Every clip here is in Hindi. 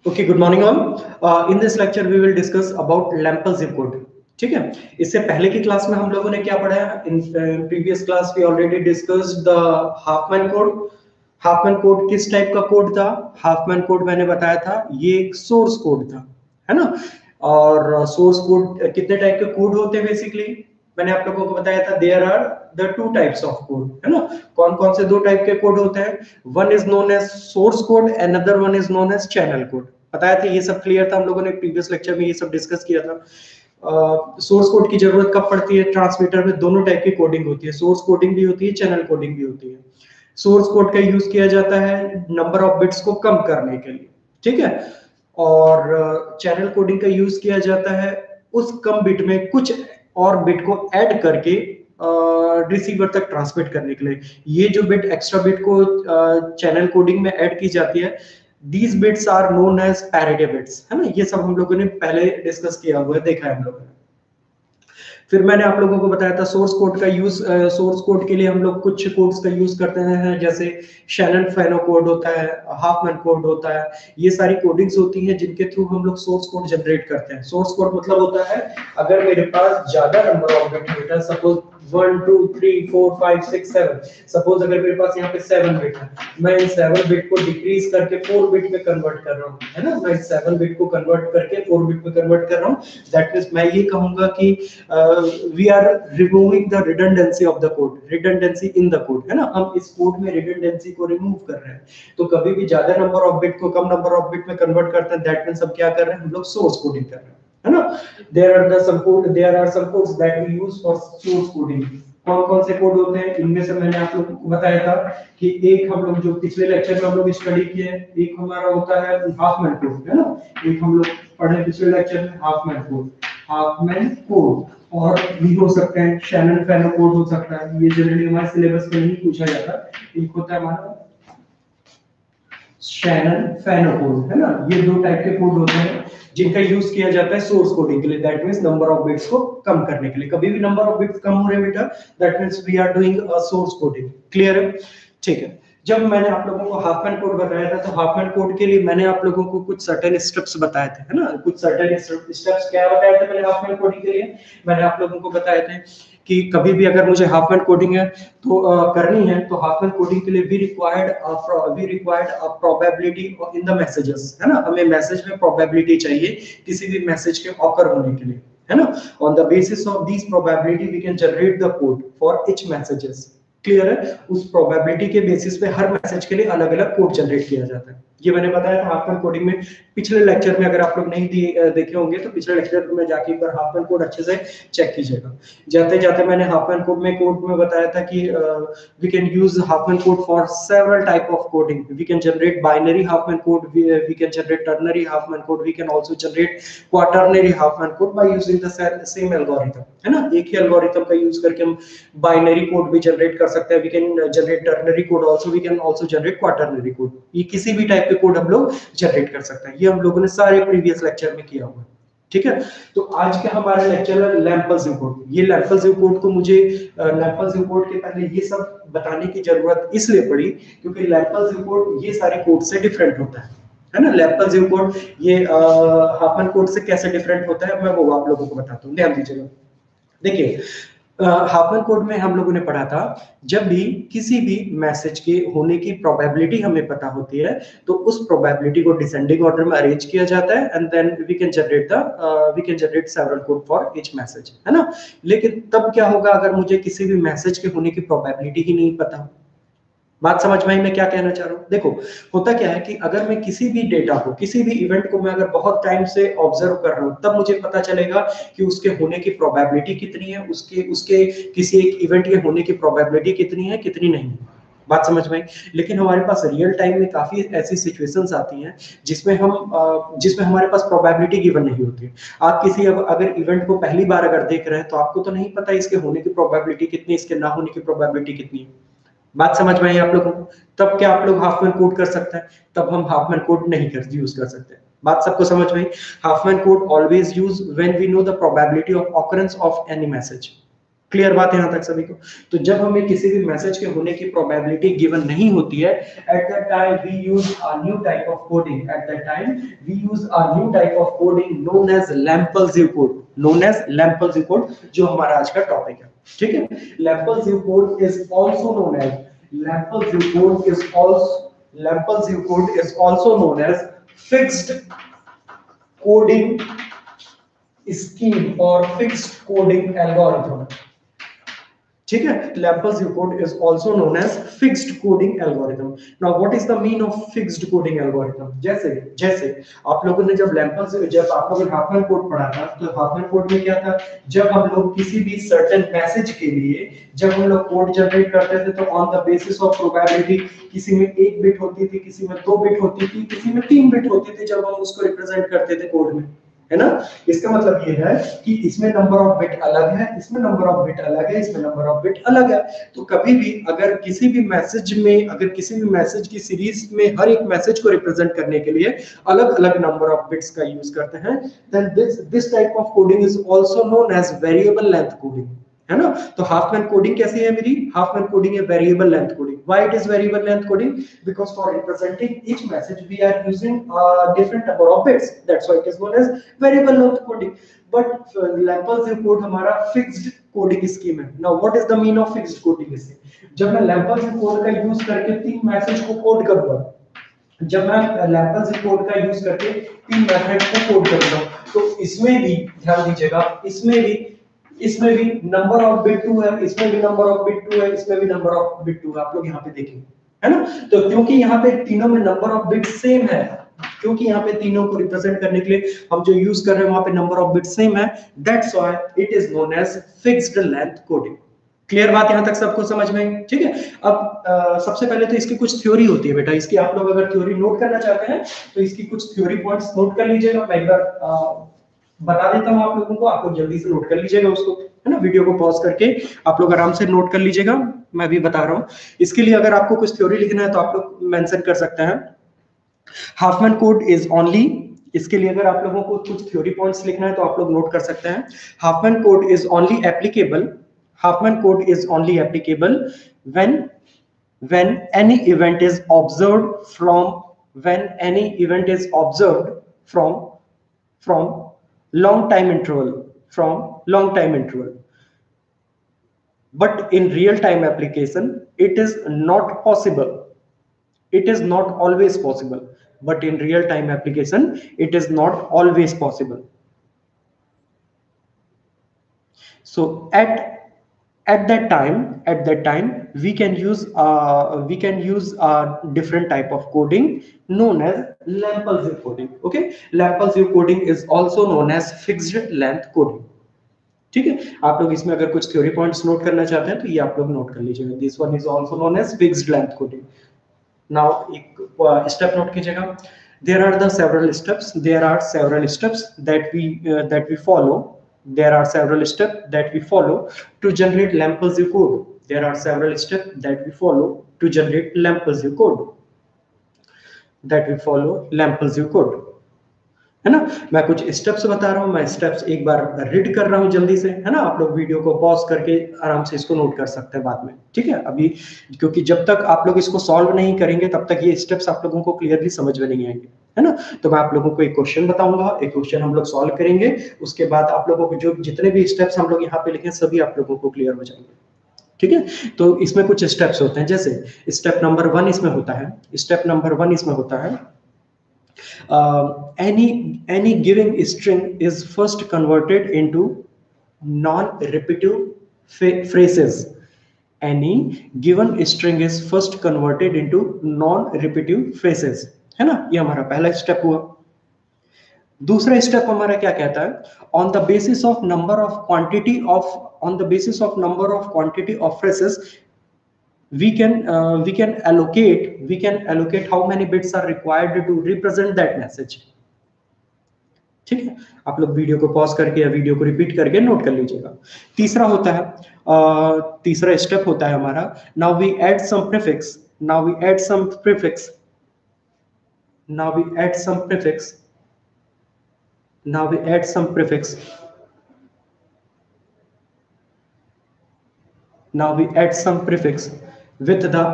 Okay, good morning all. In this lecture we will discuss about Lempel Ziv code. ठीक है। इससे पहले की क्लास में हम लोगों ने क्या पढ़ा है? In previous class we already discussed the Huffman code. Huffman code किस टाइप का कोड था? हाफमैन कोड मैंने बताया था ये एक सोर्स कोड था, है ना। और सोर्स कोड कितने टाइप के कोड होते हैं बेसिकली? मैंने आप लोगों को बताया था there are the two types of code, है ना। कौन कौन से दो टाइप के कोड होते हैं? One is known as source code, another one is known as channel code. बताया था, ये सब क्लियर था, हम लोगों ने प्रीवियस लेक्चर में ये सब डिस्कस किया था। सोर्स कोड की जरूरत कब पड़ती है? ट्रांसमीटर में दोनों टाइप की कोडिंग होती है, सोर्स कोडिंग भी होती है, चैनल कोडिंग भी होती है। सोर्स कोड का यूज किया जाता है नंबर ऑफ बिट्स को कम करने के लिए, ठीक है। और चैनल कोडिंग का यूज किया जाता है उस कम बिट में कुछ और बिट को ऐड करके रिसीवर तक ट्रांसमिट करने के लिए। ये जो बिट एक्स्ट्रा बिट को चैनल कोडिंग में ऐड की जाती है, these bits are known as parity bits, है ना। ये सब हम लोगों ने पहले डिस्कस किया हुआ है, देखा है हम लोगों ने। फिर मैंने आप लोगों को बताया था सोर्स कोड का यूज। सोर्स कोड के लिए हम लोग कुछ कोड्स का यूज करते हैं, जैसे शैनन फेनो कोड होता है, हाफमैन कोड होता है। ये सारी कोडिंग्स होती हैं जिनके थ्रू हम लोग सोर्स कोड जनरेट करते हैं। सोर्स कोड मतलब होता है अगर मेरे पास ज्यादा नंबर ऑफ बिट है, सपोज 1 2 3 4 5 6 7, सपोज अगर मेरे पास यहाँ पे 7 बिट है, मैं इन 7 बिट को डिक्रीज करके 4 बिट में कन्वर्ट कर रहा हूँ, है ना। मैं 7 बिट को कन्वर्ट करके 4 बिट में कन्वर्ट कर रहा हूँ। दैट मींस मैं ये कहूंगा कि we are removing the redundancy of the code, redundancy in the code, है ना। हम इस कोड में रिडंडेंसी को रिमूव कर रहे हैं। तो कभी भी ज्यादा नंबर ऑफ बिट को कम नंबर ऑफ बिट में कन्वर्ट करते हैं, दैट मींस हम क्या कर रहे हैं? हम लोग सोर्स कोडिंग कर रहे हैं, है ना। There are some codes that we use for source coding. कौन कौन से कोड होते हैं? इनमें से मैंने आप लोगों को बताया था कि एक हम लोग जो पिछले लेक्चर में हम लोग स्टडी किए, एक हमारा होता है हाफमैन कोड, है ना। एक हम लोग पढ़े पिछले लेक्चर में हाफमैन कोड, हाफमैन कोड। और भी हो सकते हैं शैनन फेनो कोड हो सकता है, ये जनरली हमारे सिलेबस में नहीं पूछा जाता। एक होता है हमारा शैनन फेनो कोड, है ना। ये दो टाइप के कोड होते हैं जिनका यूज किया जाता है सोर्स कोडिंग के लिए। That means number of bits को कम करने के लिए। कभी भी नंबर ऑफ बिट्स कम हो रहे बेटा, that means we are doing a source coding. Clear है? ठीक है। जब मैंने आप लोगों को हाफमैन कोड बताया था, तो हाफमैन कोड के लिए मैंने आप लोगों को कुछ सर्टेन स्टेप्स बताए थे, है ना। कुछ सर्टेन स्टेप्स क्या बताए थे मैंने हाफमैन कोडिंग के लिए? मैंने आप लोगों को बताए थे कि कभी भी अगर मुझे हाफमैन कोडिंग है तो करनी है, तो हाफमैन कोडिंग के लिए we required a probability in the messages, है ना। हमें मैसेज में प्रोबेबिलिटी चाहिए किसी भी मैसेज के ऑकर होने के लिए, है ना। On the basis of this probability we can generate the code for each messages. Clear है? उस प्रोबेबिलिटी के बेसिस पे हर मैसेज के लिए अलग अलग कोड जनरेट किया जाता है। ये मैंने बताया था हाफमैन कोडिंग में पिछले लेक्चर में। अगर आप लोग नहीं देखे होंगे तो पिछले लेक्चर में जाके एक बार हाफमैन कोड अच्छे से चेक कीजिएगा। जाते जाते मैंने हाफमैन कोड में बताया था कि we can use Huffman code for several type of coding. We can generate binary Huffman code, we can generate ternary Huffman code, we can also generate quaternary Huffman code by using the same algorithm, है ना। एक ही एल्गोरिथम का यूज करके हम बाइनरी कोड भी जनरेट कर सकते हैं। We can generate ternary code also, we can also generate quaternary code. ये किसी भी टाइप के कोड हम लोग जनरेट कर सकते हैं। ये हम लोगों ने सारे प्रीवियस लेक्चर में किया हुआ है, ठीक है। तो आज का हमारा लेक्चर है लैम्पल्स कोड। ये लैम्पल्स कोड को मुझे लैम्पल्स कोड के पहले ये सब बताने की जरूरत इसलिए पड़ी क्योंकि लैम्पल्स कोड ये सारे कोड से डिफरेंट होता है ना। लैम्पल्स कोड ये हाफमैन कोड से कैसे डिफरेंट होता है, मैं वो आप लोगों को बताता हूँ, ध्यान दीजिएगा। देखिए, हाफमैन कोड में हम लोगों ने पढ़ा था जब भी किसी भी मैसेज के होने की प्रोबेबिलिटी हमें पता होती है, तो उस प्रोबेबिलिटी को डिसेंडिंग ऑर्डर में अरेंज किया जाता है and then we can generate several code for each message, है ना। लेकिन तब क्या होगा अगर मुझे किसी भी मैसेज के होने की प्रोबेबिलिटी ही नहीं पता? बात समझ में आई मैं क्या कहना चाह रहा हूँ? देखो, होता क्या है कि अगर मैं किसी भी डेटा को, किसी भी इवेंट को मैं अगर बहुत टाइम से ऑब्जर्व कर रहा हूँ, तब मुझे पता चलेगा कि उसके होने की प्रोबेबिलिटी कितनी है, उसके उसके किसी एक इवेंट के होने की प्रोबेबिलिटी कितनी है, कितनी नहीं है। बात समझ में आई? लेकिन हमारे पास रियल टाइम में काफी ऐसी सिचुएशंस आती हैं जिसमें हमारे पास प्रोबेबिलिटी गिवन नहीं होती। आप किसी अगर इवेंट को पहली बार अगर देख रहे हैं तो आपको तो नहीं पता इसके होने की प्रोबेबिलिटी कितनी, इसके ना होने की प्रोबेबिलिटी कितनी है। बात समझ में आई आप लोगों को? तब क्या आप लोग हाफमैन कोड कर सकते हैं? तब हम हाफमैन कोड नहीं कर यूज कर सकते। बात सबको समझ में आई? Huffman code always use when we know the probability of occurrence of any message. Clear बात है यहां तक सभी को? तो जब हमें किसी भी मैसेज के होने की प्रोबेबिलिटी गिवन नहीं होती है, at that time we use a new type of coding, at that time we use a new type of coding known as Lempel Ziv code, known as Lempel Ziv code, जो हमारा आज का टॉपिक है। ठीक है, Lempel Ziv code is also known as Lempel Ziv code is also Lempel Ziv code is also known as fixed coding scheme or fixed coding algorithm. ठीक है, Lampers code is also known as fixed coding algorithm. Now what is the mean of fixed coding algorithm? जैसे जैसे आप लोगों ने जब Lampers, जब आप लोगों ने हाफमैन कोड पढ़ा था, तो हाफमैन कोड में क्या था, जब हम लोग किसी भी सर्टेन मैसेज के लिए जब हम लोग कोड जनरेट करते थे, तो on the basis of probability किसी में 1 बिट होती थी, किसी में 2 बिट होती थी, किसी में 3 बिट होती थी, जब हम उसको रिप्रेजेंट करते थे कोड में, है ना। इसका मतलब ये है कि इसमें नंबर ऑफ बिट अलग है, इसमें नंबर ऑफ बिट अलग है, इसमें नंबर ऑफ बिट अलग है। तो कभी भी अगर किसी भी मैसेज में, अगर किसी भी मैसेज की सीरीज में हर एक मैसेज को रिप्रेजेंट करने के लिए अलग अलग नंबर ऑफ बिट्स का यूज करते हैं, then this type of coding is also known as variable length coding, है ना। तो हाफमैन कोडिंग कैसी है मेरी, हाफमैन कोडिंग है variable length coding. Why it is variable length coding? Because for representing each message we are using different number of bits, that's why it is known as variable length coding. But Lempel's code हमारा फिक्स्ड कोडिंग स्कीम है। Now what is the mean of fixed coding? जब मैं लैम्पल्स कोड का यूज करके 3 मैसेज को कोड करूंगा, जब मैं लैम्पल्स कोड का यूज करके 3 मैथड को कोड करूंगा, तो इसमें भी ध्यान दीजिएगा, इसमें भी नंबर ऑफ बिट 2 है, इसमें भी नंबर ऑफ बिट 2 है, इसमें भी नंबर ऑफ बिट 2 है। आप लोग यहाँ पे देखेंगे, है ना। तो क्योंकि यहाँ पे तीनों में नंबर ऑफ बिट सेम है, क्योंकि यहाँ पे तीनों को रिप्रेजेंट करने के लिए हम जो यूज कर रहे हैं वहां पे नंबर ऑफ बिट सेम है, that's why it is known as fixed length coding. Clear बात यहां तक सबको समझ में? ठीक है। अब सबसे पहले तो इसकी कुछ थ्योरी होती है बेटा, इसकी आप लोग अगर थ्योरी नोट करना चाहते हैं तो इसकी कुछ थ्योरी पॉइंट्स नोट कर लीजिएगा। मैं एक बार बता देता हूं आप लोगों को, आप लोग जल्दी से नोट कर लीजिएगा उसको, है ना। वीडियो को पॉज करके आप लोग आराम से नोट कर लीजिएगा, मैं भी बता रहा हूं। इसके लिए अगर आपको कुछ थ्योरी लिखना है तो आप लोग मेंशन कर सकते हैं। हाफमैन कोड इज ओनली, इसके लिए अगर आप लोगों को कुछ थ्योरी पॉइंट्स लिखना है तो आप लोग नोट कर सकते हैं। Hopman code is only applicable, Hopman code is only applicable when any event is observed from when any event is observed from long time interval, from long time interval. But in real time application it is not possible, it is not always possible, but in real time application it is not always possible. So at that time we can use a different type of coding known as Lampelsive coding. Okay, Lampelsive coding is also known as fixed length coding. ठीक है, आप लोग इसमें अगर कुछ थ्योरी पॉइंट्स नोट करना चाहते हैं तो ये आप लोग नोट कर लीजिएगा। This one is also known as fixed length coding. Now एक स्टेप नोट कीजिएगा। there are several steps that we follow, there are several steps that we follow to generate Lampelsive code. There are several steps that we follow to generate Lampelsive code, है ना। मैं कुछ स्टेप्स बता रहा हूं, मैं स्टेप्स एक बार रीड कर रहा हूं जल्दी से, है ना। आप लोग वीडियो को पॉज करके आराम से इसको नोट कर सकते हैं बाद में, ठीक है। अभी क्योंकि जब तक आप लोग इसको सॉल्व नहीं करेंगे तब तक ये स्टेप्स आप लोगों को क्लियरली समझ में नहीं आएंगे, है ना। तो मैं आप लोगों को एक क्वेश्चन बताऊंगा, एक क्वेश्चन हम लोग सॉल्व करेंगे, उसके बाद आप लोगों को जो जितने भी स्टेप्स हम लोग यहाँ पे लिखे सभी आप लोगों को क्लियर हो जाएंगे, ठीक है। तो इसमें कुछ स्टेप्स होते हैं, जैसे स्टेप नंबर 1 इसमें होता है, स्टेप नंबर 1 इसमें होता है any given string is first converted into non-repetitive phrases. Any given string is first converted into non-repetitive phrases, है ना। ये हमारा पहला स्टेप हुआ। दूसरा स्टेप हमारा क्या कहता है, on the basis of number of quantity of phrases we can allocate how many bits are required to represent that message, ठीक है। आप लोग वीडियो को पॉज करके या वीडियो को रिपीट करके नोट कर लीजिएगा। तीसरा होता है तीसरा स्टेप होता है हमारा, now we add some prefix Now we add some prefix with the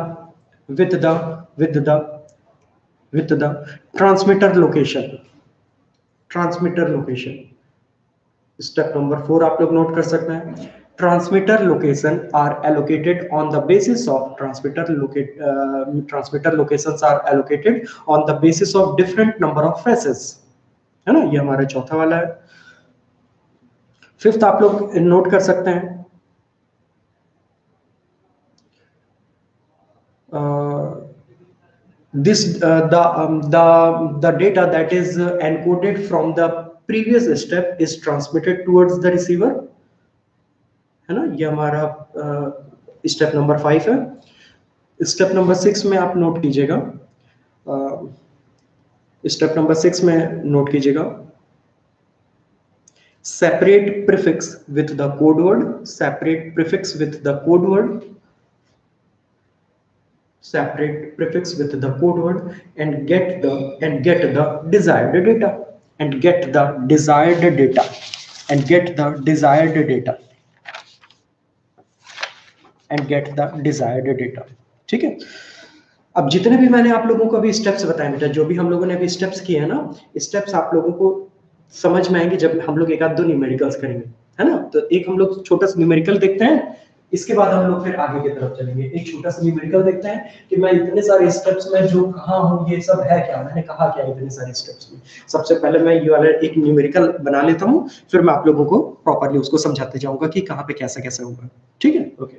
with the with the with the transmitter location. Transmitter location step number 4 आप लोग नोट कर सकते हैं. Transmitter location are allocated on the basis of transmitter locations are allocated on the basis of different number of phases. है ना, ये हमारा चौथा वाला है. फिफ्थ आप लोग नोट कर सकते हैं. This the data that is encoded from the previous step is transmitted towards the receiver. है ना, ये हमारा स्टेप नंबर 5 है. स्टेप नंबर 6 में आप नोट कीजिएगा. स्टेप नंबर 6 में नोट कीजिएगा. Separate prefix with the code word. Separate prefix with the code word. Separate prefix with the code word and get the desired data and get the desired data and get the desired data and get the desired data. ठीक है. अब जितने भी मैंने आप लोगों को अभी स्टेप्स बताए बेटा, जो भी हम लोगों ने अभी स्टेप्स किए हैं ना, स्टेप्स आप लोगों को समझ में आएंगे जब हम लोग एक आध दो न्यूमेरिकल्स करेंगे. है ना, तो एक हम लोग छोटा सा न्यूमेरिकल देखते हैं, इसके बाद हम लोग फिर आगे की तरफ चलेंगे. एक छोटा सा न्यूमेरिकल देखते हैं कि मैं इतने सारे स्टेप्स में जो कहाँ हूँ, ये सब है क्या, मैंने कहा क्या इतने सारे स्टेप्स में. सबसे पहले मैं ये वाला एक न्यूमेरिकल बना लेता हूँ, फिर मैं आप लोगों को प्रॉपर्ली उसको समझाते जाऊंगा कि कहाँ पे कैसे कैसे होगा. ठीक है, ओके.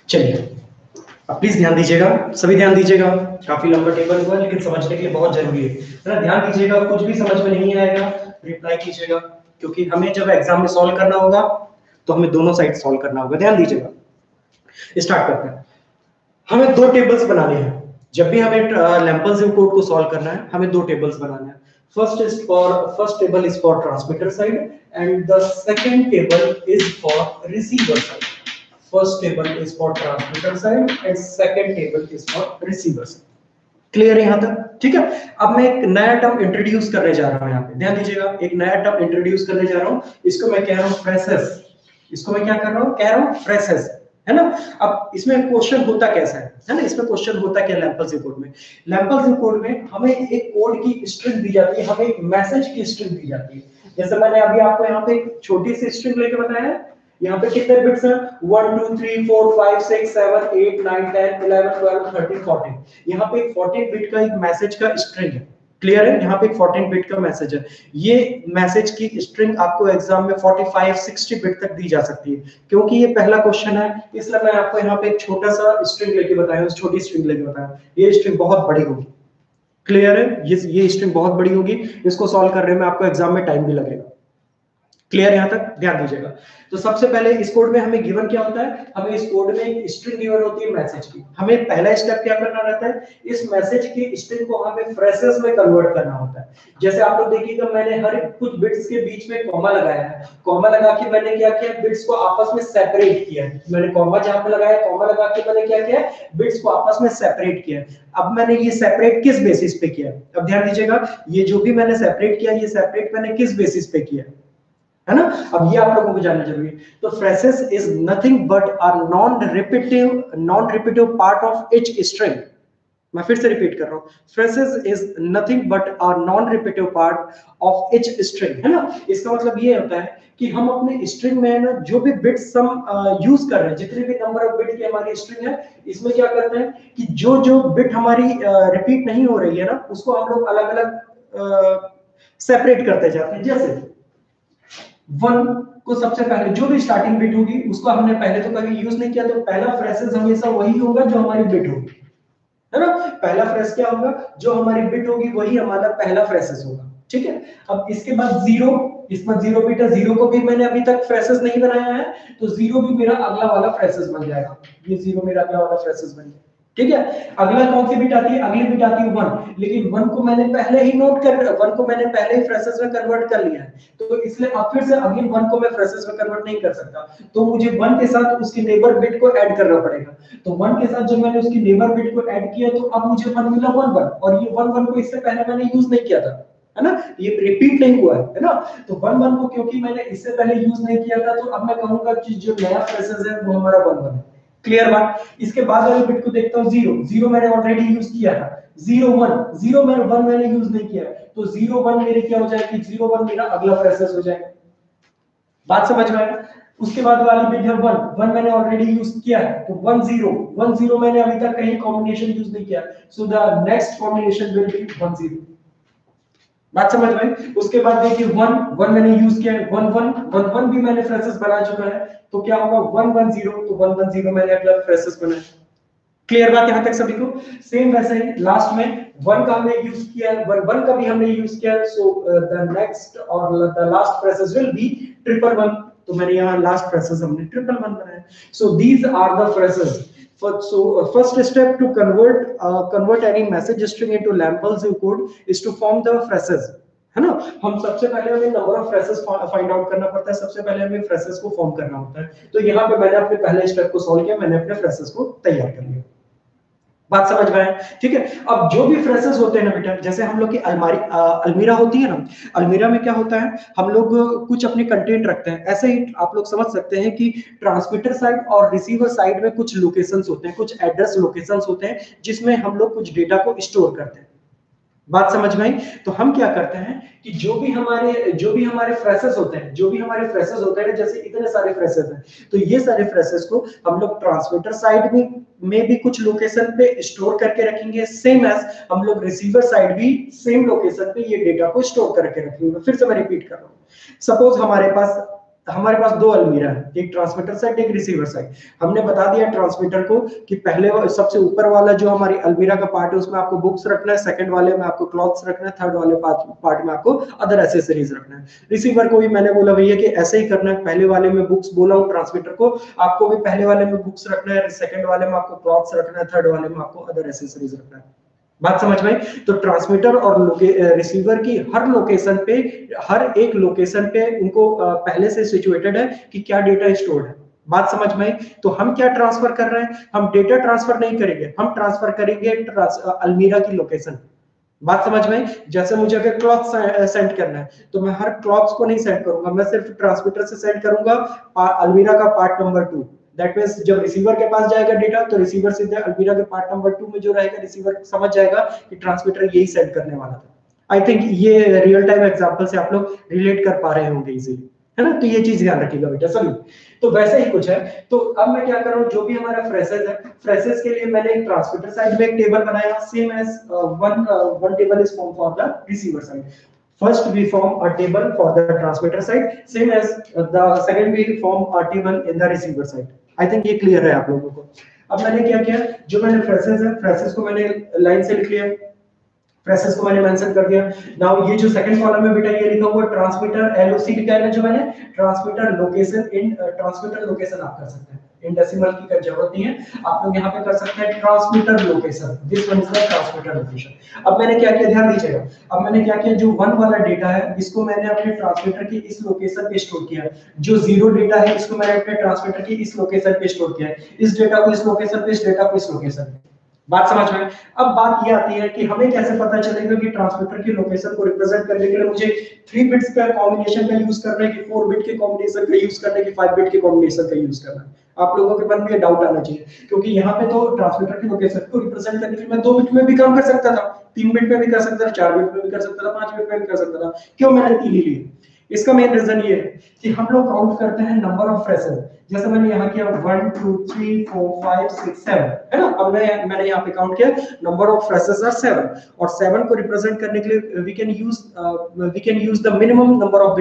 चलिए अब प्लीज ध्यान दीजिएगा, सभी ध्यान दीजिएगा। काफी लंबा टेबल हुआ लेकिन समझने के लिए बहुत जरूरी है ना। ध्यान दीजिएगा, कुछ भी समझ में नहीं आएगा रिप्लाई कीजिएगा, क्योंकि हमें जब एग्जाम में सॉल्व करना होगा तो हमें दोनों साइड सॉल्व करना होगा। ध्यान दीजिएगा, स्टार्ट करते हैं। हमें दो टेबल्स बनाने हैं। जब भी हमें लैम्पल्स कोड को सॉल्व करना है हमें दो टेबल्स बनाने हैं। First table is for transmitter side and the second table is for receiver side. First table is for transmitter side and second table is for receiver side. Clear है यहां तक? ठीक है। अब मैं एक नया टर्म इंट्रोड्यूस करने जा रहा हूं। यहां पे ध्यान दीजिएगा, एक नया टर्म इंट्रोड्यूस करने जा रहा हूं। इसको मैं कह रहा हूं फ्रेसेस। इसको मैं क्या कर रहा हूं? कह रहा हूं फ्रेसेस, है ना। अब इसमें क्वेश्चन होता कैसा है ना। इसमें क्वेश्चन होता क्या लैम्पल्स कोड में? लैम्पल्स कोड में हमें एक कोड की स्ट्रिंग दी जाती है, हमें एक मैसेज की स्ट्रिंग दी जाती है। जैसे मैंने अभी आपको यहाँ पे एक छोटी सी स्ट्रिंग लेके बताया है। यहाँ पे कितने बिट्स हैं? 1 2 3 4 5 6 7 8 9 10 11 12 13 14। यहाँ पे एक 14 बिट का एक मैसेज का स्ट्रिंग है। क्लियर है? यहाँ पे एक 14 बिट का मैसेज है। ये मैसेज की स्ट्रिंग आपको एग्जाम में 45 60 बिट तक दी जा सकती है। क्योंकि ये पहला क्वेश्चन है इसलिए मैं आपको यहाँ पे एक छोटा सा स्ट्रिंग लेके बताया, छोटी स्ट्रिंग लेके बताया। ये स्ट्रिंग बहुत बड़ी होगी। क्लियर है? ये स्ट्रिंग बहुत बड़ी होगी, इसको सॉल्व करने में आपको एग्जाम में टाइम भी लगेगा। क्लियर यहां तक? ध्यान दीजिएगा। तो सबसे पहले इस कोड में हमें गिवन क्या होता है, हमें इस कोड में एक स्ट्रिंग गिवन होती है मैसेज की। हमें पहला स्टेप क्या करना रहता है, इस मैसेज की स्ट्रिंग को हमें फ्रेसेस में कन्वर्ट करना होता है। जैसे आप लोग देखिएगा मैंने हर कुछ बिट्स के बीच में कॉमा लगाया है, कॉमा लगा के मैंने क्या किया, बिट्स को आपस में सेपरेट किया। मैंने कॉमा जहां पे लगाया, कॉमा लगा के मैंने क्या किया, बिट्स को आपस में सेपरेट किया। अब मैंने ये सेपरेट किस बेसिस पे किया, अब ध्यान दीजिएगा, ये जो भी मैंने सेपरेट किया, ये सेपरेट मैंने किस बेसिस पे किया, है ना? अब ये आप लोगों को जानना जरूरी है। तो phrases is nothing but a non repetitive part of each string. मैं फिर से रिपीट कर रहा हूं, phrases is nothing but a non repetitive part of each string, है ना? इसका मतलब ये होता है कि हम अपने स्ट्रिंग में ना जो भी बिट्स हम यूज कर रहे हैं, जितने भी नंबर ऑफ बिट की हमारी स्ट्रिंग है, इसमें क्या करते हैं कि जो जो बिट हमारी रिपीट नहीं हो रही है ना, उसको हम लोग अलग अलग सेपरेट करते जाते हैं। जैसे 1 को सबसे पहले जो भी स्टार्टिंग बिट होगी उसको हमने पहले तो कभी यूज नहीं किया, तो पहला फ्रेसेस हमेशा वही होगा जो हमारी बिट होगी, है ना? पहला फ्रेस क्या होगा, जो हमारी बिट होगी वही हमारा पहला फ्रेसेस होगा, ठीक है? अब इसके बाद 0, इसमें 0 बिट है, 0 को भी मैंने अभी तक फ्रेसेस नहीं बनाया है, तो 0 भी मेरा अगला वाला फ्रेसेस बन जाएगा। ये 0 मेरा अगला वाला फ्रेसेस बन गया, ठीक है? अगला कौन सी बिट आती है, अगली बिट आती है 1, लेकिन 1 को मैंने पहले ही नोट कर 1 को मैंने पहले ही फ्रेसेस में कन्वर्ट कर लिया है, तो इसलिए अब फिर से अगेन 1 को मैं फ्रेसेस में कन्वर्ट नहीं कर सकता, तो मुझे 1 के साथ उसकी नेबर बिट को ऐड करना पड़ेगा। तो 1 के साथ जब मैंने उसकी नेबर बिट को ऐड किया, तो अब मुझे 1 मिला 1 1, और ये 1 1 को इससे पहले मैंने यूज नहीं किया था, है ना? ये रिपीट नहीं हुआ है ना? तो 1 1 को क्योंकि मैंने इससे पहले यूज नहीं किया था, तो अब मैं कहूंगा कि जो नया फ्रेसेस है वो हमारा 1 1 है। क्लियर बात? इसके बाद वाले बिट को देखता हूं, 0 0 मैंने ऑलरेडी यूज किया था, 0 1 0 मैंने 1 मैंने यूज नहीं किया, तो 0 1 मेरे क्या हो जाएगी, 0 1 मेरा अगला फ्रेसेस हो जाएगा। बात समझ में आया? उसके बाद वाली बिट है 1 1 मैंने ऑलरेडी यूज किया है, तो 1 0 1 0 मैंने अभी तक कहीं कॉम्बिनेशन यूज नहीं किया, सो the next combination will be 1 0। बात समझ में? उसके बाद देखिए 1 1 मैंने यूज किया है, 1 1 1 1 भी मैंने फ्रेसेस बना चुका है, तो क्या होगा 1 1 0, तो 1 1 0 मैंने अगला फ्रेसेस बनाया। क्लियर बात यहां तक सभी को? सेम वैसे ही लास्ट में 1 का हमने यूज किया है, 1 1 का भी हमने यूज किया है, सो द नेक्स्ट और the last phrases will be 1 1 1, तो मैंने यहां लास्ट फ्रेसेस हमने 1 1 1 बनाया। So these are the phrases. So first step to convert any message string into Lamp-Bell code is to form the phrases, है ना? हम सबसे पहले हमें number of phrases find out करना पड़ता है, सबसे पहले हमें फ्रेसेस को फॉर्म करना होता है। तो यहाँ पे मैंने अपने पहले स्टेप को सॉल्व किया, मैंने अपने फ्रेसेस को तैयार कर लिया। बात समझ में आया? ठीक है। अब जो भी फ्रेसेस होते हैं ना बेटा, जैसे हम लोग की अलमीरा होती है ना, अलमीरा में क्या होता है, हम लोग कुछ अपने कंटेंट रखते हैं। ऐसे ही आप लोग समझ सकते हैं कि ट्रांसमीटर साइड और रिसीवर साइड में कुछ लोकेशंस होते हैं, कुछ एड्रेस लोकेशंस होते हैं, जिसमें हम लोग कुछ डेटा को स्टोर करते हैं। बात समझ में आई? तो हम क्या करते हैं कि जो भी हमारे फ्रेसेस होते हैं, जैसे इतने सारे फ्रेसेस हैं, तो ये सारे फ्रेसेस को हम लोग ट्रांसमीटर साइड में भी कुछ लोकेशन पे स्टोर करके रखेंगे, सेम एज हम लोग रिसीवर साइड भी सेम लोकेशन पे ये डेटा को स्टोर करके रखेंगे। फिर से मैं रिपीट कर रहा हूँ, सपोज हमारे पास दो अलमीरा है, एक ट्रांसमीटर साइड एक रिसीवर साइड। हमने बता दिया ट्रांसमीटर को कि पहले सबसे ऊपर वाला जो हमारी अलमीरा का पार्ट है उसमें आपको बुक्स रखना है, सेकंड वाले में आपको क्लॉथ्स रखना है, थर्ड वाले पार्ट में आपको अदर एसेसरीज रखना है। रिसीवर को भी मैंने बोला भैया कि ऐसे ही करना है, पहले वाले में बुक्स बोला हूं, ट्रांसमीटर को आपको भी पहले वाले में बुक्स रखना है, सेकंड वाले में आपको क्लॉथ्स रखना है, थर्ड वाले में आपको अदर एसेसरीज रखना है। बात समझ में? तो ट्रांसमीटर और रिसीवर की हर एक लोकेशन पे उनको पहले से सिचुएटेड है कि क्या डेटा स्टोर्ड है। बात समझ में? तो हम क्या ट्रांसफर कर रहे हैं, हम डेटा ट्रांसफर नहीं करेंगे, हम ट्रांसफर करेंगे अलमीरा की लोकेशन। बात समझ में? जैसे मुझे अगर क्लॉथ सेंड करना है, तो मैं हर क्लॉथ्स को नहीं सेंड करूंगा, मैं सिर्फ ट्रांसमीटर से सेंड करूंगा अलमीरा का पार्ट नंबर 2। दैट मींस जब रिसीवर के पास जाएगा डेटा, तो रिसीवर सीधे अलमीरा के पार्ट नंबर 2 में जो रहेगा, रिसीवर समझ जाएगा कि ट्रांसमीटर यही सेंड करने वाला था। आई थिंक ये रियल टाइम एग्जांपल से आप लोग रिलेट कर पा रहे होंगे इजीली, है ना? तो ये चीज ध्यान रखिएगा बेटा सभी। तो वैसे ही कुछ है। तो अब मैं क्या कर रहा हूँ, जो भी हमारा फ्रेसेस है, फ्रेसेस के लिए मैंने एक ट्रांसमीटर साइड में एक टेबल बनाया, same as one table is form for the receiver side. First we form a table for the transmitter side, same as the second we form a table in the receiver side. I think ये clear है आप लोगों को। अब मैंने क्या किया, जो मैंने फ्रेसेस है, फ्रेसेस को मैंने लाइन से लिख लिया, प्रेसेस को मैंने मेंशन कर दिया। नाउ ये जो सेकंड कॉलम में बेटा ये लिखा हुआ ट्रांसमीटर एलओसी लिखा है ना जो मैंने, transmitter location in transmitter location आप कर सकते हैं, इन डेसिमल की जरूरत नहीं है, आप लोग यहाँ पे कर सकते हैं transmitter location, this one is the transmitter location. अब मैंने क्या किया, ध्यान दीजिएगा, अब मैंने क्या किया, जो 1 वाला डेटा है इसको मैंने अपने ट्रांसमीटर की इस लोकेशन पे स्टोर किया, जो 0 डेटा है इसको मैंने अपने ट्रांसमीटर की इस लोकेशन पे स्टोर किया है, इस डेटा को इस लोकेशन पे, इस डेटा को इस लोकेशन पे। बात समझ में? अब बात ये आती है कि हमें कैसे पता चलेगा कि ट्रांसमीटर की लोकेशन को रिप्रेजेंट करने के लिए मुझे 3 बिट्स का कॉम्बिनेशन का यूज करना है कि 4 बिट के कॉम्बिनेशन का यूज करना है कि 5 बिट के कॉम्बिनेशन का यूज करना है। आप लोगों के मन में डाउट आना चाहिए, क्योंकि यहाँ पे तो ट्रांसमीटर की लोकेशन को रिप्रेजेंट करने के लिए मैं 2 बिट में भी काम कर सकता था, 3 बिट में भी कर सकता था, 4 बिट में भी कर सकता था, 5 बिट में भी कर सकता था, क्यों मैंने 3 ही लिए? इसका मेन रीजन ये है कि हम लोग काउंट करते हैं नंबर ऑफ फ्रेसेस, जैसे मैंने यहाँ किया 1 2 3 4 5 6 7 है ना, अब मैंने यहाँ पे काउंट किया नंबर ऑफ फ्रेसेस आर 7, और 7 को रिप्रेजेंट करने के लिए we can use the minimum number of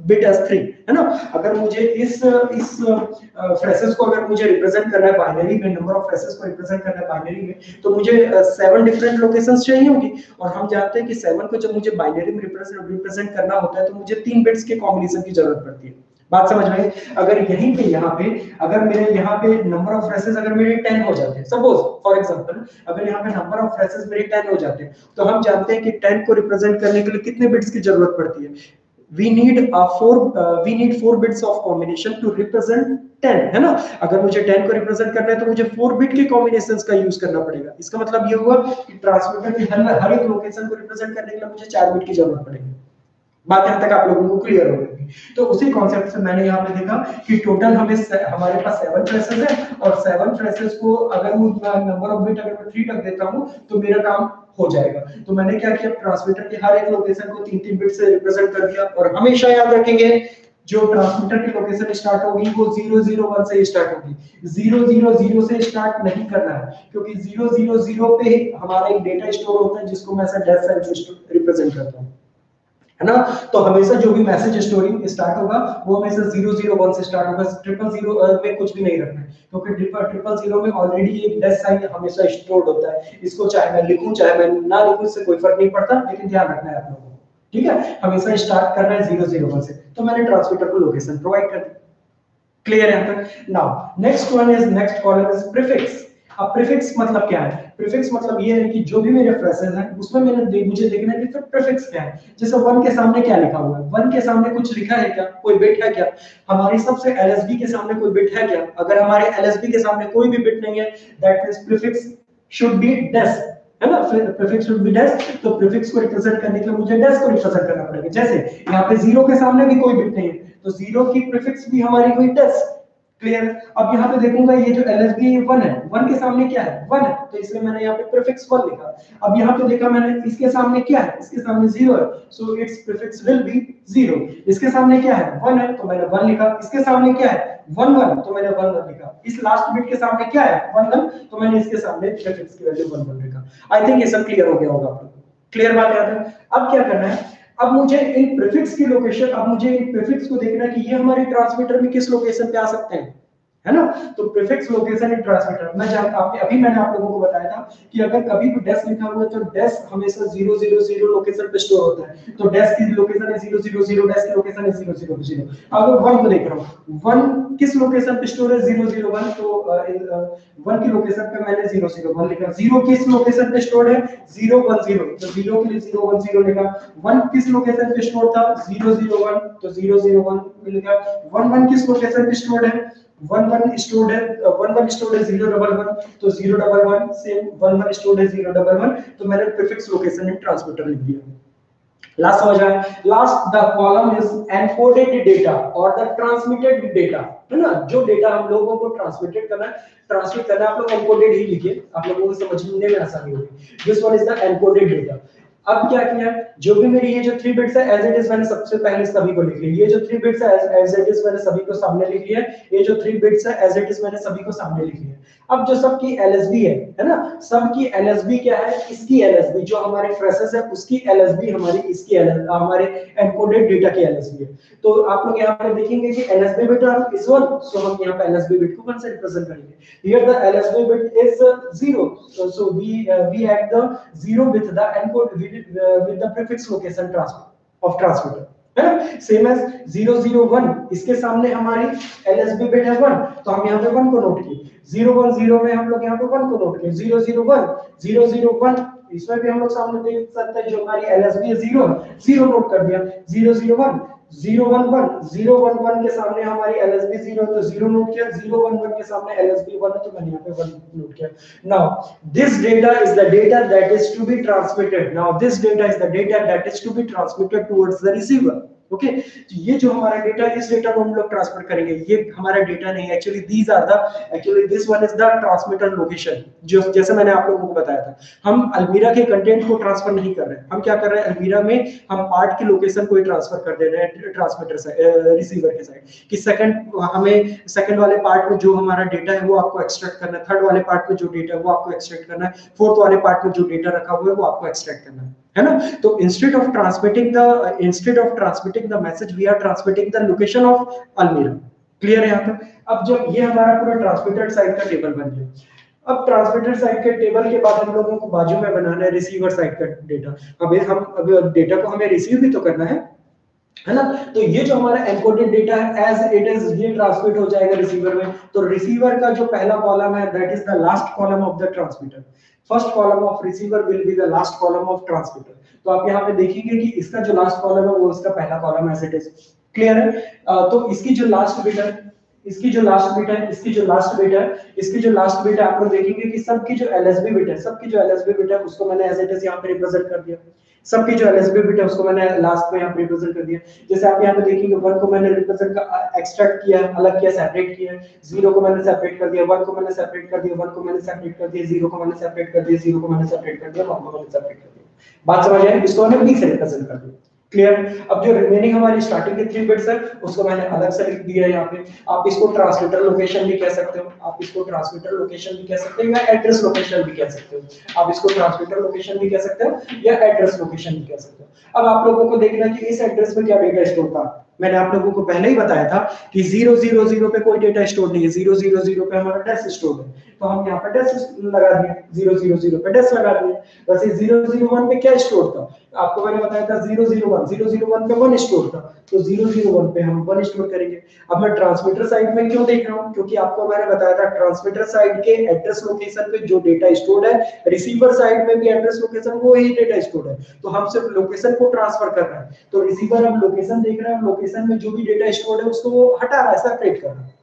bit as 3 है ना। अगर मुझे इस फ्रेसेस को अगर मुझे रिप्रेजेंट करना है बाइनरी में, नंबर ऑफ फ्रेसेस को रिप्रेजेंट करना है बाइनरी में, तो मुझे 7 डिफरेंट लोकेशंस चाहिए होंगी, और हम जानते हैं कि 7 को जब मुझे बाइनरी में रिप्रेजेंट करना होता है तो मुझे 3 बिट्स के कॉम्बिनेशन की जरूरत पड़ती है। बात समझ में? अगर यहीं पे यहाँ पे अगर मेरे यहाँ पे नंबर ऑफ फ्रेसेस अगर मेरे 10 हो जाते हैं, सपोज फॉर एग्जांपल अगर यहाँ पे नंबर ऑफ फ्रेसेस मेरे 10 हो जाते हैं, तो हम जानते हैं कि 10 को रिप्रेजेंट करने के लिए कितने बिट्स की जरूरत पड़ती है। we need 4 bits of combination to represent 10 है ना। अगर मुझे 10 को रिप्रेजेंट करना है तो मुझे 4 बिट के कॉम्बिनेशंस का यूज करना पड़ेगा। इसका मतलब ये हुआ कि ट्रांसमीटर की हर एक लोकेशन को रिप्रेजेंट करने के लिए मुझे 4 बिट की जरूरत पड़ेगी। बात यहां तक आप लोगों को क्लियर हो गई? तो उसी कॉन्सेप्ट से मैंने यहाँ पे देखा कि टोटल हमारे पास 7 फ्रेसेस है, और 7 फ्रेसेस को अगर नंबर ऑफ बिट अगर मैं 3 तक देता हूँ तो मेरा काम हो जाएगा। तो मैंने क्या किया, ट्रांसमीटर की हर एक लोकेशन को 3-3 बिट से रिप्रेजेंट कर दिया, और हमेशा याद रखेंगे जो ट्रांसमीटर की लोकेशन स्टार्ट होगी वो 001 से स्टार्ट होगी, 000 से स्टार्ट नहीं करना है, क्योंकि 000 पे हमारा एक डेटा स्टोर होता है जिसको मैं ऐसा डैश साइन से रिप्रेजेंट करता हूँ, है ना। तो हमेशा जो भी मैसेज स्टोरिंग स्टार्ट होगा वो हमेशा 001 से स्टार्ट होगा, 000 में कुछ भी नहीं रखना है, क्योंकि 000 में ऑलरेडी एक डैश साइन हमेशा स्टोर्ड होता है। इसको चाहे मैं लिखूं चाहे मैं ना लिखूं इससे कोई फर्क नहीं पड़ता, लेकिन ध्यान रखना है आप लोगों को, ठीक है। हमेशा स्टार्ट करना है 001 से, तो मैंने ट्रांसमीटर को लोकेशन प्रोवाइड कर दी। क्लियर है यहाँ तक? Now next column is prefix. अब प्रीफिक्स मतलब क्या है? प्रीफिक्स मतलब ये है कि जो भी मेरे फ्रेसेस हैं उसमें मुझे देखना है कि प्रीफिक्स क्या है। जैसे 1 के सामने क्या लिखा हुआ है, 1 के सामने कुछ लिखा है क्या, कोई बिट है क्या, हमारी सबसे एलएसबी के सामने कोई बिट है क्या। अगर हमारे एलएसबी के सामने कोई भी बिट नहीं है, that means prefix should be dash, है ना। प्रीफिक्स शुड बी डैश, तो प्रीफिक्स को रिप्रेजेंट करने के लिए मुझे डैश को रिप्रेजेंट करना पड़ेगा। जैसे यहाँ पे 0 के सामने भी कोई बिट नहीं है, तो 0 की प्रीफिक्स भी हमारी हुई डैश। क्लियर? अब यहाँ पे देखूंगा ये जो LSB 1 है, 1 के सामने क्या है, 1 है, तो इसलिए मैंने यहाँ पे प्रीफिक्स 1 लिखा। अब यहाँ पे देखा मैंने इसके सामने क्या है, इसके सामने 0 है, so it's prefix will be 0। इसके सामने क्या है, 1 है, तो मैंने 1 लिखा। इसके सामने क्या है, 1 1, तो मैंने 1 1 लिखा। इस लास्ट बिट के सामने क्या है, 1 1, तो मैंने इसके सामने प्रीफिक्स की वैल्यू 1 1 लिखा। आई थिंक ये सब क्लियर हो गया होगा आप लोगों को। क्लियर बात याद है? अब क्या करना है, अब मुझे इन प्रीफिक्स की लोकेशन, अब मुझे इन प्रीफिक्स को देखना है कि ये हमारे ट्रांसमीटर में किस लोकेशन पे आ सकते हैं, है ना। तो प्रीफिक्स लोकेशन इन ट्रांसमीटर मैं अभी मैंने आप लोगों को बताया था कि अगर कभी भी डैश लिखा हुआ है तो डैश हमेशा 000 लोकेशन पे स्टोर होता है, तो डैश की लोकेशन है 000, डैश की लोकेशन है 000। अगर 1 को देख रहा हूं, 1 किस लोकेशन पे स्टोर है, 001, तो 1 की लोकेशन पे मैंने 001 लिखा। 0 किस लोकेशन पे स्टोर है, 010, तो 0 के लिए 010 लिखा। 1 किस लोकेशन पे स्टोर था, 001, तो 001 लिखा। 11 किस लोकेशन पे स्टोर है, 11 स्टोर्ड है, 11 स्टोर्ड है 011, तो 011 सेम 11 स्टोर्ड है 011, तो मैंने प्रीफिक्स लोकेशन इन ट्रांसमीटर लिख दिया। लास्ट समझ आया? Last the column is encoded data और द ट्रांसमिटेड डेटा, है ना। जो डेटा हम लोगों को ट्रांसमिट करना है, आप लोग एनकोडेड ही लिखिए, आप लोगों को समझने में आसानी होगी। This one is the encoded data. अब क्या किया, जो भी मेरी ये जो 3 बिट्स है एज इट इज मैंने सबसे पहले सभी को लिख लिया, ये जो 3 बिट्स है एज इट इज मैंने सभी को सामने लिख लिया, ये जो 3 बिट्स है एज इट इज मैंने सभी को सामने लिख लिया। अब जो सबकी एलएसबी है ना, सबकी एलएसबी क्या है, इसकी एलएसबी जो हमारे फ्रेसेस है उसकी एलएसबी हमारी इसकी हमारे एनकोडेड डेटा की एलएसबी है। तो आप लोग यहाँ पे देखेंगे कि एलएसबी बिट इज 1, सो हम यहाँ पे एलएसबी बिट को 1 से रिप्रेजेंट करेंगे। Here the LSB bit is 0, so we add the 0 with the encode with the prefix location transfer of transmitter, है ना, सेम एज 001, इसके सामने हमारी एलएसबी बिट है 1, तो हम यहाँ पे 1 को नोट किए। 010 में हम लोग यहाँ पे 1 को नोट किए। 001 इसमें भी हम लोग सामने देख सकते हैं जो हमारी एलएसबी है 0 नोट कर दिया। 001 011 के सामने हमारी एलएसबी 0 तो 0 नोट किया। 011 के सामने एलएसबी 1 है तो मैंने यहाँ पे 1 नोट किया। Now this data is the data that is to be transmitted, now this data is the data that is to be transmitted towards the receiver. Okay, तो ये जो हमारा डेटा, इस डेटा को हम लोग ट्रांसफर करेंगे, ये हमारा डेटा नहीं है actually, these are the actually this one is the transmitter location. जो जैसे मैंने आप लोगों को बताया था, हम अलमीरा के कंटेंट को ट्रांसफर नहीं कर रहे हैं, हम क्या कर रहे हैं, अलमीरा में हम पार्ट की लोकेशन को ही ट्रांसफर कर दे रहे हैं ट्रांसमीटर से रिसीवर के साइड कि सेकंड हमें सेकंड वाले पार्ट में जो हमारा डेटा है वो आपको एक्सट्रैक्ट करना है, थर्ड वाले पार्ट में जो डेटा है वो आपको एक्सट्रैक्ट करना है, फोर्थ वाले पार्ट में जो डेटा रखा हुआ है वो आपको एक्सट्रैक्ट करना है ना। तो instead of transmitting the message we are transmitting the location of अलमीरा। क्लियर है यहाँ पे। अब जब ये हमारा पूरा ट्रांसमिटर साइड का टेबल बन गया, अब ट्रांसमिटर साइड के टेबल के बाद हम लोगों को बाजू में बनाना है रिसीवर साइड का डेटा। अब डेटा को हमें रिसीव भी तो करना है ना। तो ये जो हमारा एनकोडेड डेटा है एज इट इज ये ट्रांसमिट हो जाएगा रिसीवर में। तो रिसीवर का जो पहला कॉलम है that is the last column of the transmitter, first column of receiver will be the last column of transmitter. तो आप यहाँ पे देखेंगे कि इसका जो लास्ट कॉलम है वो इसका पहला column as it is. Clear है। तो इसकी जो लास्ट बिट है, इसकी जो लास्ट बिट है, इसकी जो लास्ट बिट है, इसकी जो लास्ट बिट है, आप लोग देखेंगे कि सबकी जो एलएसबी बिट है, सबकी जो एलएसबी बिट है उसको मैंने एज इट इज यहाँ पे रिप्रेजेंट कर दिया। सबकी जो एलएसबी बिट है उसको मैंने लास्ट में यहाँ पे रिप्रेजेंट कर दिया। जैसे आप यहाँ पे देखेंगे 1 को मैंने रिप्रेजेंट एक्सट्रैक्ट किया, अलग किया, सेपरेट किया। 0 को मैंने सेपरेट कर दिया, 1 को मैंने सेपरेट कर दिया, 1 को मैंने सेपरेट कर दिया, 0 को मैंने सेपरेट कर दिया, 0 को मैंने सेपरेट कर दिया, 1 को मैंने सेपरेट कर दिया। बात समझ आई? इसको मैंने b से रिप्रेजेंट कर दिया। क्लियर। अब जो रिमेनिंग हमारी स्टार्टिंग के 3 बिट्स है उसको मैंने अलग से लिख दिया है यहाँ पे। आप इसको ट्रांसमीटर लोकेशन भी कह सकते हो, आप इसको ट्रांसमीटर लोकेशन भी कह सकते हो या एड्रेस लोकेशन भी कह सकते हो। आप इसको ट्रांसमीटर लोकेशन भी कह सकते हो या एड्रेस लोकेशन भी कह सकते हो। अब आप लोगों को देखना है कि इस एड्रेस में क्या डेटा स्टोर था। मैंने आप लोगों को पहले ही बताया था कि 000 पे कोई डेटा स्टोर नहीं है, 000 पे हमारा डैश स्टोर है, तो हम यहाँ पे डैश लगा दिए, 000 पे डैश लगा दिए। वैसे 001 पे क्या स्टोर था, आपको मैंने बताया था 001 पे 1 स्टोर था, तो 001 पे हम 1 स्टोर करेंगे। अब मैं ट्रांसमीटर साइड में क्यों देख रहा हूँ, क्योंकि आपको मैंने बताया था ट्रांसमीटर साइड के एड्रेस लोकेशन पे जो डेटा स्टोर्ड है, रिसीवर साइड में भी एड्रेस लोकेशन वो ही डेटा स्टोर्ड है, तो हम सिर्फ लोकेशन को ट्रांसफर कर रहे हैं। तो रिसीवर अब लोकेशन देख रहा है, लोकेशन में जो भी डेटा स्टोर्ड है उसको वो हटा रहा है, सेपरेट कर रहा है।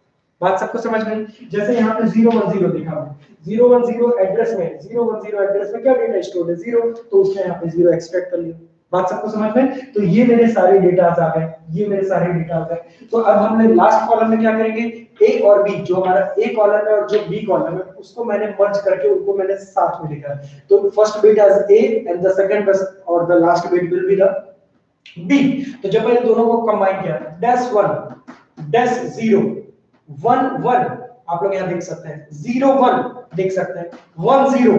बात सबको समझ में? जैसे यहाँ पे 010 देखा हमने, 010 एड्रेस में क्या डेटा स्टोर्ड है, 0, तो उसने यहाँ पे 0 एक्सट्रैक्ट कर लिया। बात सबको समझ में? तो ये मेरे सारे डेटास आ गए, ये मेरे सारे डेटा आ गए। तो अब हमने लास्ट कॉलम में क्या करेंगे, ए और बी, जो हमारा ए कॉलम है और जो बी कॉलम है उसको मैंने मर्ज करके उनको मैंने साथ में लिखा है। तो first bit as A and the second bit और the last bit will be the B. तो जब मैंने दोनों को कंबाइन किया, डैश 1 डैश 0 1 1, आप लोग यहाँ देख सकते हैं 0 1 देख सकते हैं, 1 0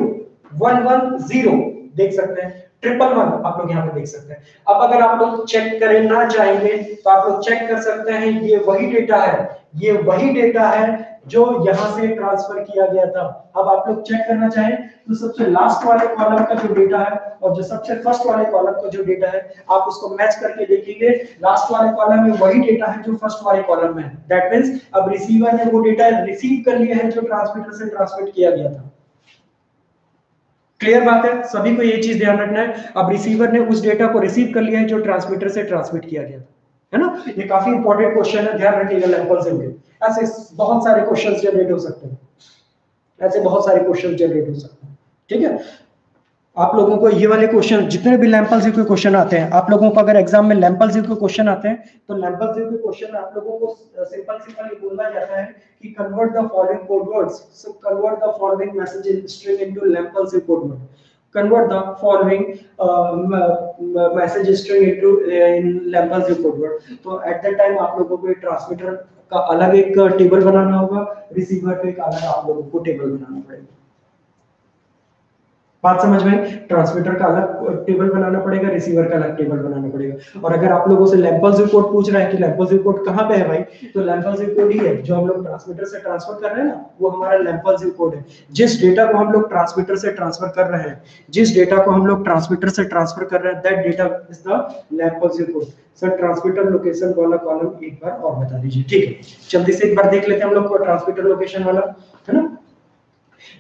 1 1 0 देख सकते हैं, 1 1 1 आप लोग यहाँ पे देख सकते हैं। अब अगर आप लोग चेक करना चाहेंगे तो आप लोग चेक कर सकते हैं, ये वही डेटा है, ये वही डेटा है जो यहाँ से ट्रांसफर किया गया था। अब आप लोग चेक करना चाहें तो सबसे लास्ट वाले कॉलम का जो डेटा है और जो सबसे फर्स्ट वाले कॉलम का जो डेटा है, आप उसको मैच करके देखेंगे। लास्ट वाले कॉलम में वही डेटा है जो फर्स्ट वाले कॉलम में है। दैट मींस अब रिसीवर ने वो डेटा रिसीव कर लिया है जो ट्रांसमीटर से ट्रांसमिट किया गया था। क्लियर बात है? सभी को ये चीज ध्यान रखना है। अब रिसीवर ने उस डेटा को रिसीव कर लिया है जो ट्रांसमीटर से ट्रांसमिट किया गया था, है ना। ये काफी इंपॉर्टेंट क्वेश्चन है, ध्यान रखिएगा लैंपल से। ऐसे बहुत सारे क्वेश्चंस जनरेट हो सकते हैं, ऐसे बहुत सारे क्वेश्चंस जनरेट हो सकते हैं। ठीक है, आप लोगों को ये वाले क्वेश्चन जितने भी लैंपल के क्वेश्चन आते हैं, आप लोगों को अगर एग्जाम में लैंपल के क्वेश्चन आते हैं तो लैंपल के क्वेश्चन आप लोगों को सिंपल ये बोलना जाता है कि convert the following code words, so convert the following message string into Lempel code word. convert the following message string into in Lampers code word. तो at that time आप लोगों को ट्रांसमीटर का अलग एक टेबल बनाना होगा, रिसीवर का एक अलग आप लोगों को टेबल बनाना पड़ेगा। बात समझ में? ट्रांसमीटर का अलग टेबल बनाना पड़ेगा, रिसीवर का अलग टेबल बनाना पड़ेगा। और अगर आप लोगों से लैम्पल्स कोड पूछ रहा है कि लैम्पल्स कोड कहाँ पे है भाई, तो लैम्पल्स कोड ही है जो हम लोग ट्रांसमीटर से ट्रांसफर कर रहे हैं ना, वो हमारा लैम्पल्स कोड है। जिस डेटा को हम लोग ट्रांसमीटर से ट्रांसफर कर रहे हैं, जिस डेटा को हम लोग ट्रांसमीटर से ट्रांसफर कर रहे हैं, that data is the Lempel's code. Sir transmitter location वाला कॉलम एक बार और बता दीजिए। ठीक है, जल्दी से एक बार देख लेते हैं हम लोग को ट्रांसमीटर लोकेशन वाला, है ना।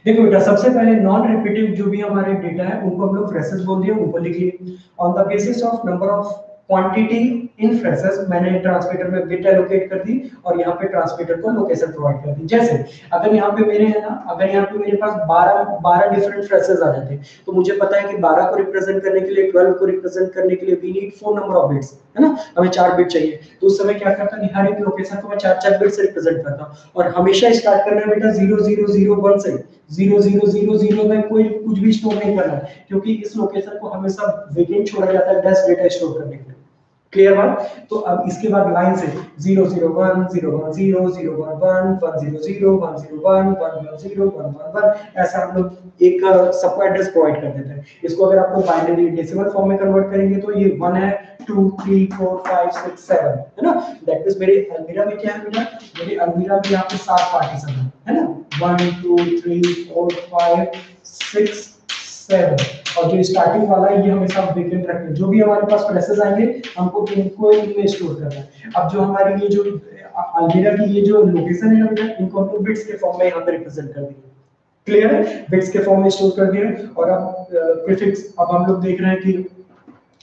देखो बेटा, सबसे पहले नॉन रिपीटिव जो भी हमारे डेटा है उनको हम लोग फ्रेसेस बोल दिए, ऊपर लिख लिए। On the basis of number of quantity in phrases मैंने ट्रांसमीटर में बिट एलोकेट कर दी और यहाँ पे ट्रांसमीटर को लोकेशन प्रोवाइड कर दी। जैसे अगर यहाँ पे मेरे है ना, अगर यहाँ पे मेरे पास 12 डिफरेंट फ्रेसेस आ जाते, तो मुझे पता है कि 12 को रिप्रेजेंट करने के लिए, 12 को रिप्रेजेंट करने के लिए we need 4 number of bits, है ना, हमें 4 बिट चाहिए। तो उस समय क्या करता है, हर एक लोकेशन को मैं 4 बिट से रिप्रेजेंट करता हूँ। और हमेशा स्टार्ट करना है बेटा 0001 से, 0000 में कोई कुछ भी स्टोर नहीं करना है, क्योंकि इस लोकेशन को हमेशा वेकेंट छोड़ा जाता है डैश डेटा स्टोर करने के लिए। क्लियर बात? तो अब इसके बाद लाइन से 001 010 011 100 101 110 111 ऐसा हम लोग एक सबको एड्रेस प्रोवाइड कर देते हैं। इसको अगर आप लोग बाइनरी डेसिमल फॉर्म में कन्वर्ट करेंगे तो ये 1 है, 2 3 4 5 6 7, है ना। दैट मींस मेरे अलमीरा में क्या है बेटा, मेरे अलमीरा में यहाँ पे 7 पार्टीशन है ना, 1 2 3 4 5 6 7। और जो स्टार्टिंग वाला है ये हमेशा वेकेंट रखते हैं। जो भी हमारे पास फ्रेसेस आएंगे हमको इनको इनमें स्टोर करना है। अब जो हमारी ये जो अलमीरा की ये जो लोकेशन है ना, इनको हम बिट्स के फॉर्म में यहाँ पे रिप्रेजेंट कर देंगे। क्लियर है? बिट्स के फॉर्म में स्टोर कर दिए। और अब प्रीफिक्स, अब हम लोग देख रहे हैं कि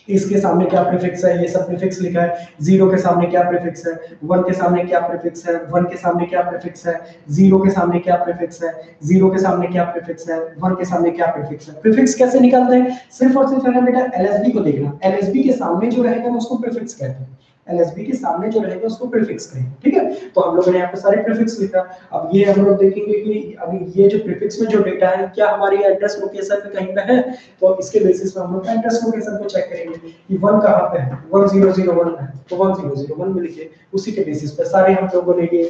इसके सामने क्या प्रीफिक्स है, ये सब प्रीफिक्स लिखा है। 0 के सामने क्या प्रीफिक्स है, 1 के सामने क्या प्रीफिक्स है, 1 के सामने क्या प्रीफिक्स है, 0 के सामने क्या प्रीफिक्स है, 0 के सामने क्या प्रीफिक्स है, 1 के सामने क्या प्रीफिक्स है। प्रीफिक्स कैसे निकालते हैं? सिर्फ और सिर्फ है बेटा एलएसबी को देखना। एलएसबी के सामने जो रहेगा उसको प्रीफिक्स कहते हैं। एलएसबी के सामने जो रहेगा उसको प्रीफिक्स कहेंगे। ठीक है, तो हम लोगों ने यहाँ पे सारे प्रीफिक्स लिखा। अब ये हम लोग देखेंगे कि अभी ये जो प्रीफिक्स में जो डेटा है क्या हमारी एड्रेस लोकेशन पे कहीं पे है, तो इसके बेसिस पे हम लोग एड्रेस लोकेशन को चेक करेंगे कि 1 कहाँ पे है, 1001 है, तो 1001 में लिखिए। उसी के बेसिस पे सारे हम लोगों ने ये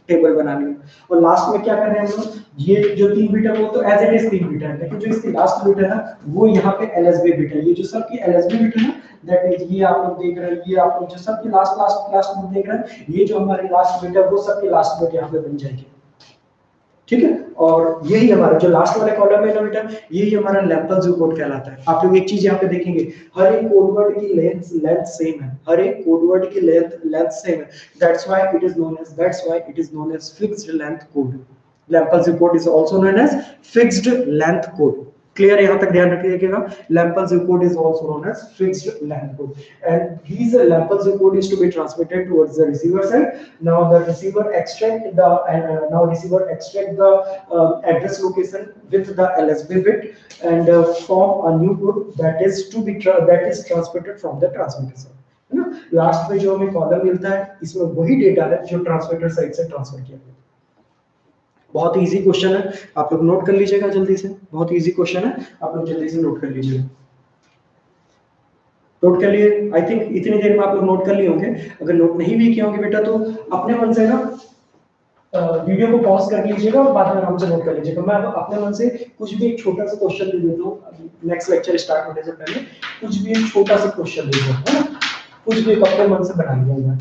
टेबल बना लिया। और लास्ट में क्या कर रहे हैं हम लोग, ये जो 3 बिट है वो तो एज इट इज 3 बिट है, लेकिन जो इसकी लास्ट बिट है ना वो यहाँ पे एलएसबी बिट है। ये जो सबकी एलएसबी बिट है ना, दैट इज ये आप लोग देख रहे हैं, ये आप लोग जो सबकी लास्ट बिट देख रहे हैं, ये जो हमारी लास्ट बिट है वो सबकी लास्ट बिट यहाँ पे बन जाएगी। ठीक है, और यही हमारा जो लास्ट वाला कॉलम है ना बेटा, यही हमारा लैम्पल्स कोड कहलाता है। आप लोग एक चीज यहाँ पे देखेंगे, हर एक कोड वर्ड की लेंथ सेम है, हर एक कोड वर्ड की लेंथ सेम है। That's why it is known as fixed length code. Lempel's code is also known as fixed length code. Clear, यहाँ तक ध्यान रखिएगा। Lampels code is also known as fixed length code, and these Lampels code is to be transmitted towards the receiver side. Now the receiver extract the address location with the LSB bit and form a new code that is transmitted from the transmitter side. है ना, लास्ट में जो हमें कॉलम मिलता है इसमें वही डेटा है जो ट्रांसमीटर साइड से ट्रांसफर किया गया। बहुत इजी क्वेश्चन है, आप लोग नोट कर लीजिएगा जल्दी से। बहुत इजी क्वेश्चन है, आप लोग जल्दी से नोट कर लीजिएगा। नोट कर लिए? आई थिंक इतनी देर में आप लोग नोट कर लिए होंगे। अगर नोट नहीं भी किए होंगे बेटा तो अपने मन से ना वीडियो को पॉज कर लीजिएगा और बाद में आराम से नोट कर लीजिएगा। मैं अब अपने मन से कुछ भी एक छोटा सा क्वेश्चन दे देता हूँ नेक्स्ट लेक्चर स्टार्ट होने से पहले। कुछ भी एक छोटा सा क्वेश्चन दे देता हूँ, कुछ भी अपने मन से बना लिया मैं,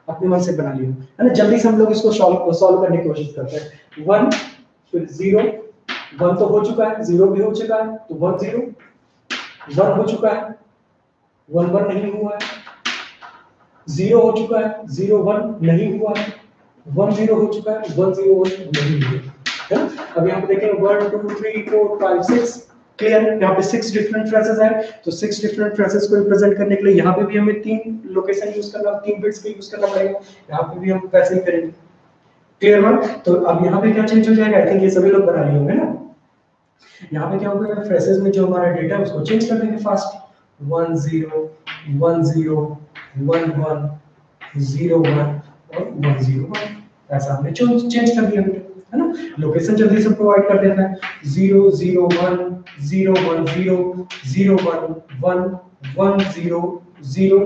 अपने मन से बना लिया है ना। जल्दी से हम लोग इसको सॉल्व करने की कोशिश करते हैं। 1 फिर 0, 1 तो हो चुका है, 0 भी हो चुका है, तो 1 0, 1 हो चुका है, 1 1 नहीं हुआ है, 0 हो चुका है, 0 1 नहीं हुआ है, 1 0 हो चुका है, 1 0 1 नहीं हुआ है। अब यहाँ पे देखें 1 2 3 4 5 6। क्लियर, यहाँ पे 6 डिफरेंट फ्रेसेस है, तो 6 डिफरेंट फ्रेसेस को रिप्रेजेंट करने के लिए यहाँ पे भी हमें 3 लोकेशन यूज करना, 3 बिट्स का यूज करना पड़ेगा। यहाँ पे भी हम वैसे ही करेंगे। Clear one? तो अब यहाँ पे क्या चेंज हो जाएगा? आई थिंक ये सभी लोग बना लिए होंगे ना। यहाँ पे क्या होगा, फ्रेसेस में जो हमारा डेटा है उसको चेंज कर देंगे फास्ट। 1 0 1 0 1 1 0 1 और 1 0 1 ऐसा हमने चेंज कर दिया, है ना। लोकेशन जल्दी से प्रोवाइड कर देता है 0 0 1 0 1 0 0 1 1 1 0 0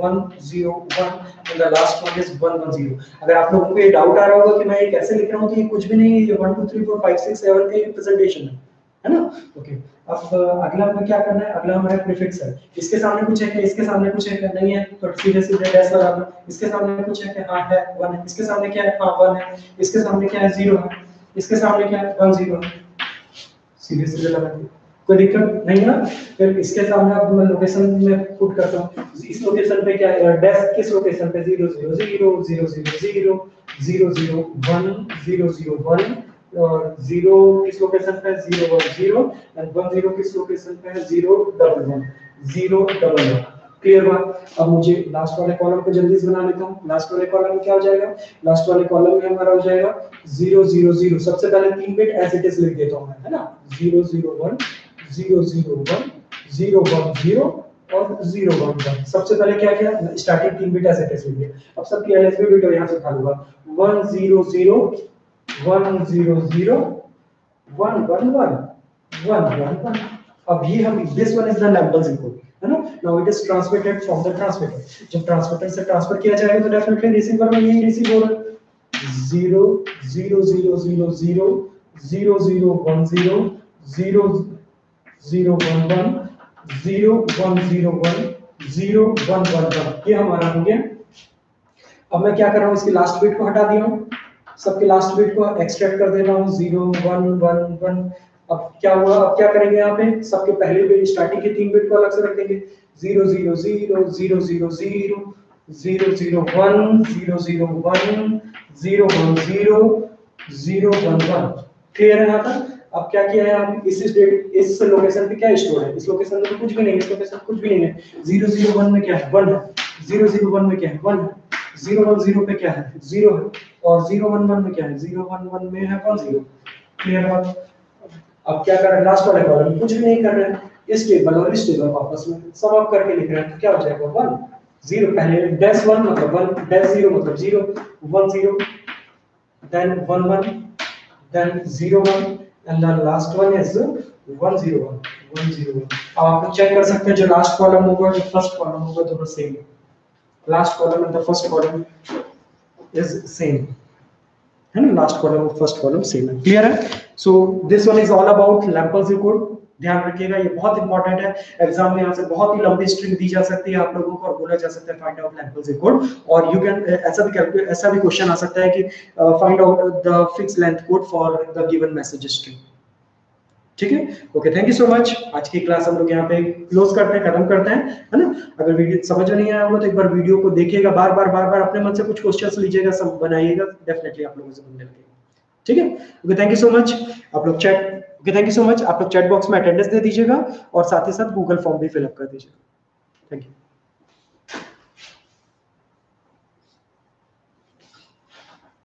1 0 1 and the last one is 1 1 0। अगर आप लोगों को ये डाउट आ रहा होगा कि मैं ये कैसे लिख रहा हूँ, तो ये कुछ भी नहीं है, ये 1 2 3 4 5 6 7 का रिप्रेजेंटेशन है ना। ओके, अब अगला हमें क्या करना है, अगला हमारा प्रीफिक्स है। इसके सामने कुछ है क्या, इसके सामने कुछ है क्या, नहीं है, तो सीधे सीधे डैश लगा दो। इसके सामने कुछ है क्या, हाँ है 1 है। इसके सामने क्या है, हाँ 1 है। इसके सामने क्या है, 0 है। इसके सामने क्या है, 1 0 है। सीधे सीधे लगा दो, कोई दिक्कत नहीं है ना। फिर इसके सामने अब मैं लोकेशन में पुट करता हूँ, इस लोकेशन पे क्या है, डैश किस लोकेशन पे 0 0 0 0 0 0 0 0 1 0 0 1 और 0 किस लोकेशन पे 0 1 0 एंड 1 0 किस लोकेशन पे है 0 1 1 0 1 1। क्लियर बात। अब मुझे लास्ट वाले कॉलम को जल्दी से बना लेता हूँ। लास्ट वाले कॉलम में क्या हो जाएगा, लास्ट वाले कॉलम में हमारा हो जाएगा 0 0 0। सबसे पहले 3 बिट एज इट इज लिख देता हूँ मैं, है ना। 0 0 1 0 0 1 0 1 0 और 0 1 1। सबसे पहले क्या किया, starting 3 bit as it is लिख दिया। अब सबकी एलएसबी बिट यहाँ से उठा लूंगा 1 0 0 1 0 0 1 1 1 1 1 1। अब ये हम, this one is the numbers input, है ना। Now it is transmitted from the transmitter. जब ट्रांसमीटर से ट्रांसफर किया जाएगा तो डेफिनेटली रिसीवर में यही रिसीव हो रहा है। 0 0 0 0 0 0 0 1 0 0 0 1 1 0 1 0 1 0 1 1 1। ये हमारा हो गया। अब मैं क्या कर रहा हूँ, इसकी लास्ट बिट को हटा दिया हूँ, सबके लास्ट बिट को एक्सट्रैक्ट कर दे रहा हूँ 0 1 1 1। अब क्या हुआ, अब क्या करेंगे, यहाँ पे सबके पहले बिट स्टार्टिंग के 3 बिट को अलग से रख देंगे 0 0 0 0 0 0 0 0 0 1 0 0 1 0 1 0 0 1 1। क्लियर है यहाँ तक। अब क्या किया है हम, इस लोकेशन पे क्या स्टोर है, इस लोकेशन में तो कुछ भी नहीं है, इस लोकेशन कुछ भी नहीं है। 0 0 1 में क्या है, 1 है। 0 0 1 में क्या है, 1 है। 0 1 0 पे क्या है, 0 है। और 0 1 1 में क्या है, 0 1 1 में है 1 0। क्लियर बात। अब क्या कर रहे हैं, लास्ट वाले कॉलम में कुछ भी नहीं कर रहे हैं, इस टेबल और इस टेबल को आपस में सम अप करके लिख रहे हैं, तो क्या हो जाएगा 1 0। पहले डैश 1 मतलब 1, डैश 0 मतलब 0, 1 0 then 1 1 then 0 1 and the last one is 1 0 1 1 0 1। अब आप चेक कर सकते हैं, जो लास्ट कॉलम होगा जो फर्स्ट कॉलम होगा दोनों सेम है। Last column and the first column is same, है ना। लास्ट कॉलम और फर्स्ट कॉलम सेम है। क्लियर है। So this one is all about Lempel's code. ध्यान रखिएगा, ये बहुत इंपॉर्टेंट है। एग्जाम में यहाँ से बहुत ही लंबी स्ट्रिंग दी जा सकती है आप लोगों को और बोला जा सकता है फाइंड आउट लैम्पल्स कोड। और यू कैन ऐसा भी क्वेश्चन आ सकता है कि find out the fix length code for the given message string. ठीक है, okay, thank you so much. आज की क्लास हम लोग यहाँ पे क्लोज करते हैं, खत्म करते हैं, है ना। अगर वीडियो समझ में नहीं आया होगा तो एक बार वीडियो को देखिएगा, बार बार अपने मन से कुछ क्वेश्चंस लीजिएगा, सब बनाइएगा, डेफिनेटली आप लोगों से बनने लगेगा। ठीक है, okay, thank you so much. आप लोग थैंक यू सो मच। आप लोग चैट बॉक्स में अटेंडेंस दे दीजिएगा और साथ ही साथ गूगल फॉर्म भी फिलअप कर दीजिएगा। Thank you.